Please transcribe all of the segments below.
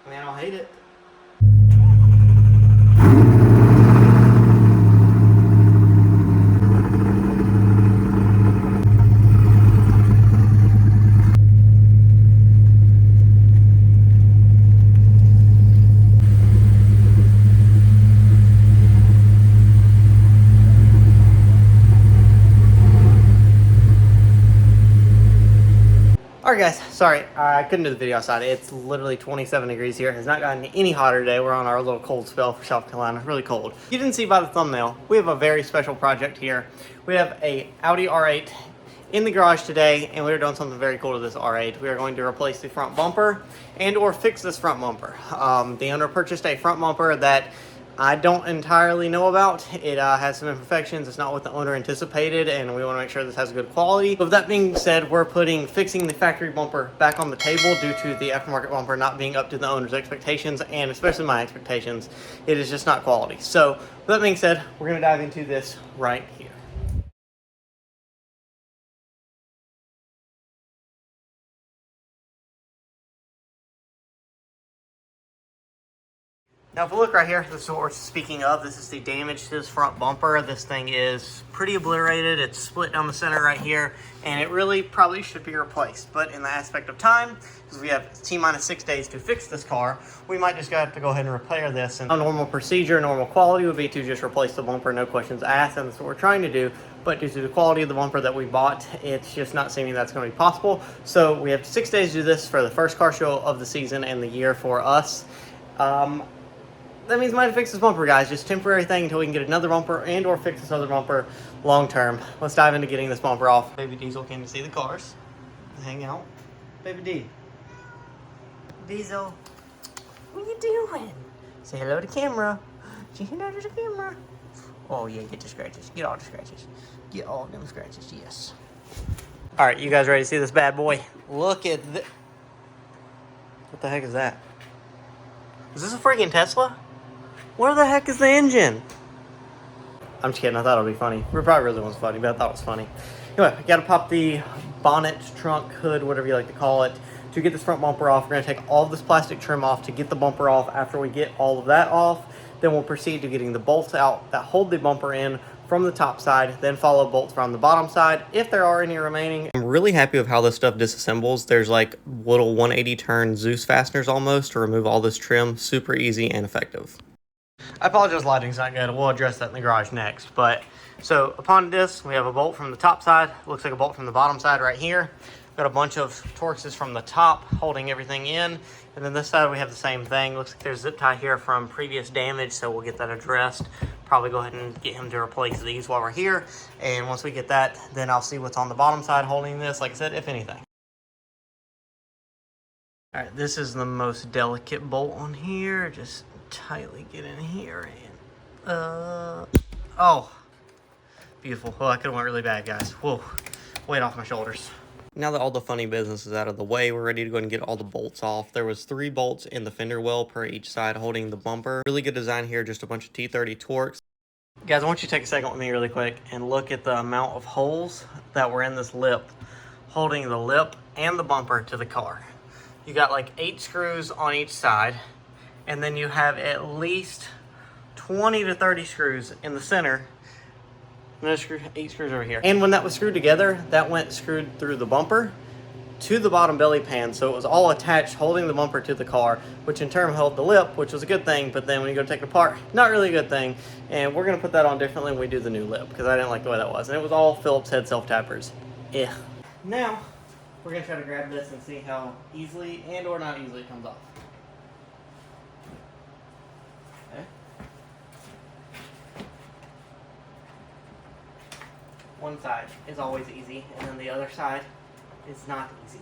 Man, I'll hate it. Alright guys, sorry, I couldn't do the video outside. It's literally 27 degrees here. It's not gotten any hotter today. We're on our little cold spell for South Carolina. Really cold. You didn't see by the thumbnail, we have a very special project here. We have a Audi R8 in the garage today, and we're doing something very cool to this R8. We are going to replace the front bumper and or fix this front bumper. The owner purchased a front bumper that I don't entirely know about. It has some imperfections. It's not what the owner anticipated, and we want to make sure this has good quality. But with that being said, we're fixing the factory bumper back on the table due to the aftermarket bumper not being up to the owner's expectations, and especially my expectations. It is just not quality. So with that being said, we're going to dive into this right here. Now if we look right here, this is what we're speaking of. This is the damage to this front bumper. This thing is pretty obliterated. It's split down the center right here, and it really probably should be replaced. But in the aspect of time, because we have T-minus 6 days to fix this car, we might just have to go ahead and repair this. And a normal procedure, normal quality would be to just replace the bumper, no questions asked, and that's what we're trying to do. But due to the quality of the bumper that we bought, it's just not seeming that's going to be possible. So we have 6 days to do this for the first car show of the season and the year for us. That means we might have to fix this bumper, guys. Just temporary thing until we can get another bumper and or fix this other bumper long term. Let's dive into getting this bumper off. Baby Diesel came to see the cars. Hang out. Baby D. Diesel. What are you doing? Say hello to camera. Say hello to the camera. Oh yeah, get the scratches. Get all the scratches. Get all them scratches, yes. Alright, you guys ready to see this bad boy? Look at this. What the heck is that? Is this a freaking Tesla? Where the heck is the engine? I'm just kidding. I thought it would be funny. It probably really wasn't funny, but I thought it was funny. Anyway, I got to pop the bonnet, trunk, hood, whatever you like to call it, to get this front bumper off. We're going to take all of this plastic trim off to get the bumper off. After we get all of that off, then we'll proceed to getting the bolts out that hold the bumper in from the top side, then follow bolts from the bottom side, if there are any remaining. I'm really happy with how this stuff disassembles. There's like little 180 turn Zeus fasteners almost to remove all this trim. Super easy and effective. I apologize, lighting's not good. We'll address that in the garage next. But so upon this, we have a bolt from the top side. Looks like a bolt from the bottom side right here. Got a bunch of Torxes from the top holding everything in. And then this side we have the same thing. Looks like there's a zip tie here from previous damage, so we'll get that addressed. Probably go ahead and get him to replace these while we're here. And once we get that, then I'll see what's on the bottom side holding this, like I said, if anything. Alright, this is the most delicate bolt on here. Just tightly get in here and oh, beautiful. Well, that could have went really bad, guys. Whoa, weight off my shoulders. Now that all the funny business is out of the way, we're ready to go and get all the bolts off. There was 3 bolts in the fender well per each side holding the bumper. Really good design here, just a bunch of T30 Torx. Guys, I want you to take a second with me really quick and look at the amount of holes that were in this lip, holding the lip and the bumper to the car. You got like 8 screws on each side, and then you have at least 20 to 30 screws in the center. Another 8 screws over here. And when that was screwed together, that went screwed through the bumper to the bottom belly pan. So it was all attached, holding the bumper to the car, which in turn held the lip, which was a good thing. But then when you go to take it apart, not really a good thing. And we're gonna put that on differently when we do the new lip, because I didn't like the way that was. And it was all Phillips head self-tappers. Yeah. Now, we're gonna try to grab this and see how easily and or not easily it comes off. Okay. One side is always easy, and then the other side is not easy.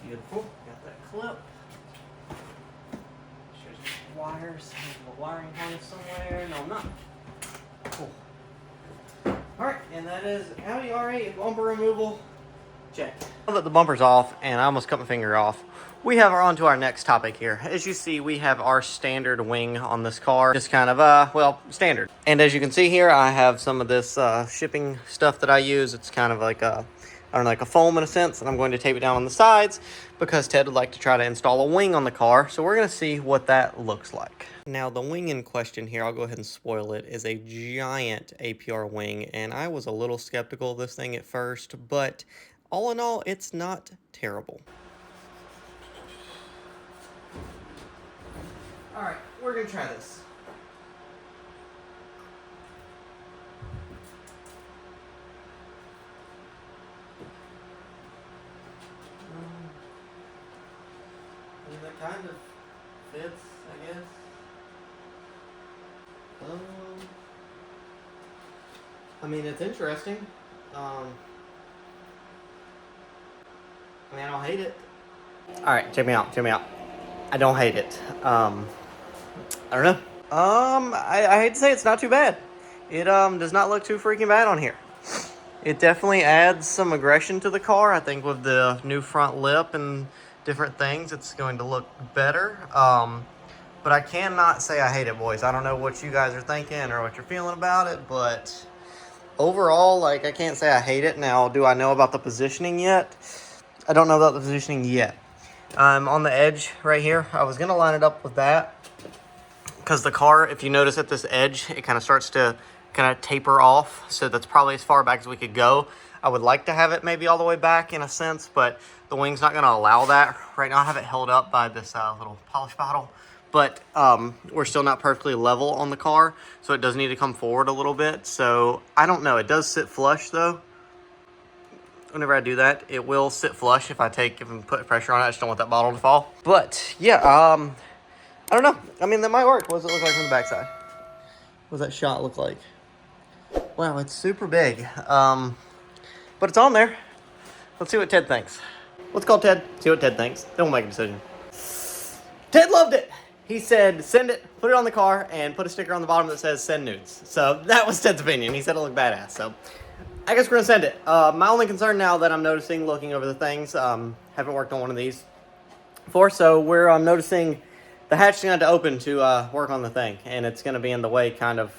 Beautiful. Got that clip. Shows wires. A wiring harness somewhere. No, I'm not. Cool. Alright, and that is Audi R8 bumper removal. Check. Now that the bumper's off, and I almost cut my finger off, we have on to our next topic here. As you see, we have our standard wing on this car. Just kind of, well, standard. And as you can see here, I have some of this shipping stuff that I use. It's kind of like a, I don't know, like a foam in a sense. And I'm going to tape it down on the sides because Ted would like to try to install a wing on the car. So we're going to see what that looks like. Now, the wing in question here, I'll go ahead and spoil it, is a giant APR wing. And I was a little skeptical of this thing at first, but all in all, it's not terrible. All right, we're gonna try this. I mean, that kind of fits, I guess. I mean, it's interesting. I mean, I don't hate it. All right, check me out, check me out. I don't hate it. I don't know. I hate to say it's not too bad. It does not look too freaking bad on here. It definitely adds some aggression to the car. I think with the new front lip and different things, it's going to look better. But I cannot say I hate it, boys. I don't know what you guys are thinking or what you're feeling about it, but overall, like, I can't say I hate it. Now, do I know about the positioning yet? I don't know about the positioning yet. On the edge right here, I was gonna line it up with that because the car, if you notice at this edge, it kind of starts to kind of taper off. So that's probably as far back as we could go. I would like to have it maybe all the way back in a sense, but the wing's not gonna allow that. Right now I have it held up by this little polish bottle, but we're still not perfectly level on the car. So it does need to come forward a little bit. So I don't know, it does sit flush though. Whenever I do that, it will sit flush if I put pressure on it. I just don't want that bottle to fall. But yeah, I don't know. I mean, that might work. What does it look like from the backside? What does that shot look like? Wow, it's super big. But it's on there. Let's see what Ted thinks. Let's call Ted, see what Ted thinks. Then we'll make a decision. Ted loved it. He said, send it, put it on the car, and put a sticker on the bottom that says send nudes. So that was Ted's opinion. He said it looked badass. So I guess we're gonna send it. My only concern now that I'm noticing, looking over the things, haven't worked on one of these before, so we're noticing the hatch's gonna have to open to work on the thing, and it's gonna be in the way kind of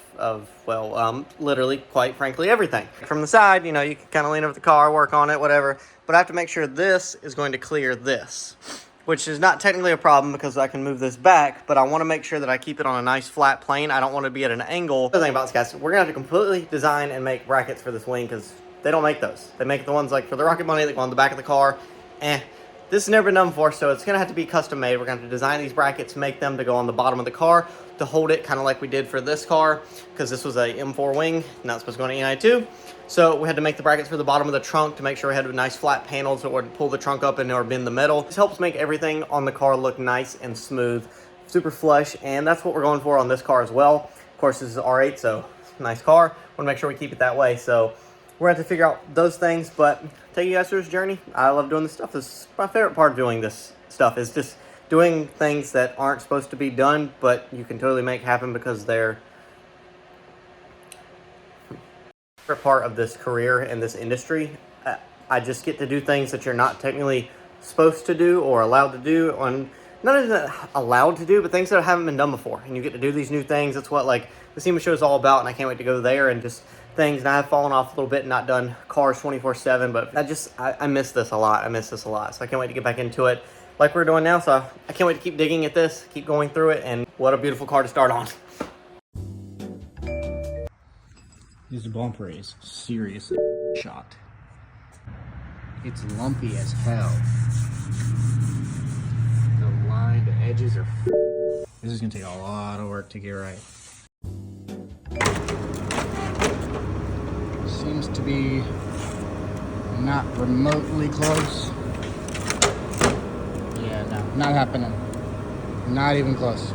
well, literally, quite frankly, everything. From the side, you know, you can kind of lean over the car, work on it, whatever, but I have to make sure this is going to clear this, which is not technically a problem because I can move this back, but I want to make sure that I keep it on a nice flat plane. I don't want to be at an angle. The thing about this, guys, we're going to have to completely design and make brackets for this wing because they don't make those. They make the ones like for the Rocket Bunny that go on the back of the car. This has never been done before, so it's going to have to be custom made. We're going to have to design these brackets, make them to go on the bottom of the car to hold it kind of like we did for this car because this was a M4 wing, not supposed to go on an E92. So we had to make the brackets for the bottom of the trunk to make sure we had nice flat panels that would pull the trunk up and or bend the metal. This helps make everything on the car look nice and smooth, super flush, and that's what we're going for on this car as well. Of course, this is R8, so nice car. Want to make sure we keep it that way. So we're going to have to figure out those things, but take you guys through this journey. I love doing this stuff. This is my favorite part of doing this stuff is just doing things that aren't supposed to be done, but you can totally make happen because they're part of this career and this industry. I just get to do things that you're not technically supposed to do or allowed to do, on not even allowed to do, but things that haven't been done before. And you get to do these new things. That's what like the SEMA show is all about, and I can't wait to go there and just things. And I've fallen off a little bit and not done cars 24/7, but I miss this a lot. I miss this a lot. So I can't wait to get back into it like we're doing now. So I can't wait to keep digging at this, keep going through it, and what a beautiful car to start on. This bumper is seriously shot. It's lumpy as hell. The line, the edges are. This is gonna take a lot of work to get right. Seems to be not remotely close. Yeah, no, not happening. Not even close.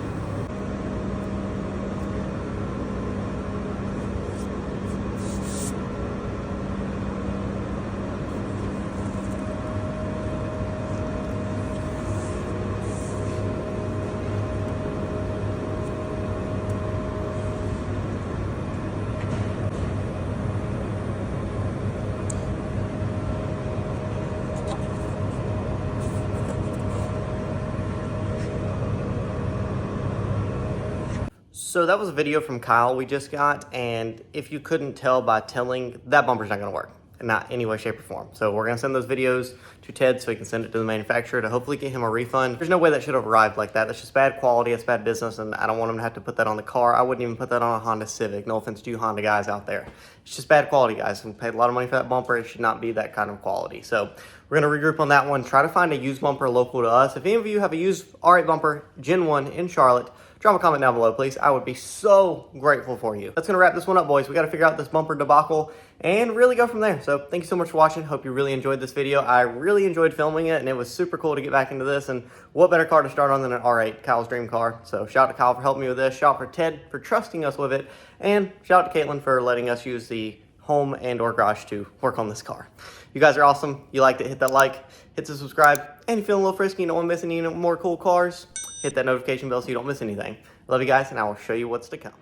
So that was a video from Kyle we just got, and if you couldn't tell by telling, that bumper's not gonna work. Not any way, shape, or form. So we're gonna send those videos to Ted so he can send it to the manufacturer to hopefully get him a refund. There's no way that should have arrived like that. That's just bad quality, it's bad business, and I don't want him to have to put that on the car. I wouldn't even put that on a Honda Civic. No offense to you Honda guys out there. It's just bad quality, guys. We paid a lot of money for that bumper. It should not be that kind of quality. So we're gonna regroup on that one. Try to find a used bumper local to us. If any of you have a used R8 bumper, Gen 1 in Charlotte, drop a comment down below, please. I would be so grateful for you. That's gonna wrap this one up, boys. We gotta figure out this bumper debacle and really go from there. So thank you so much for watching. Hope you really enjoyed this video. I really enjoyed filming it, and it was super cool to get back into this. And what better car to start on than an R8, Kyle's dream car. So shout out to Kyle for helping me with this. Shout out for Ted for trusting us with it. And shout out to Caitlin for letting us use the home and or garage to work on this car. You guys are awesome. You liked it, hit that like, hit the subscribe. And if you're feeling a little frisky, you don't want to miss any more cool cars, hit that notification bell so you don't miss anything. Love you guys, and I will show you what's to come.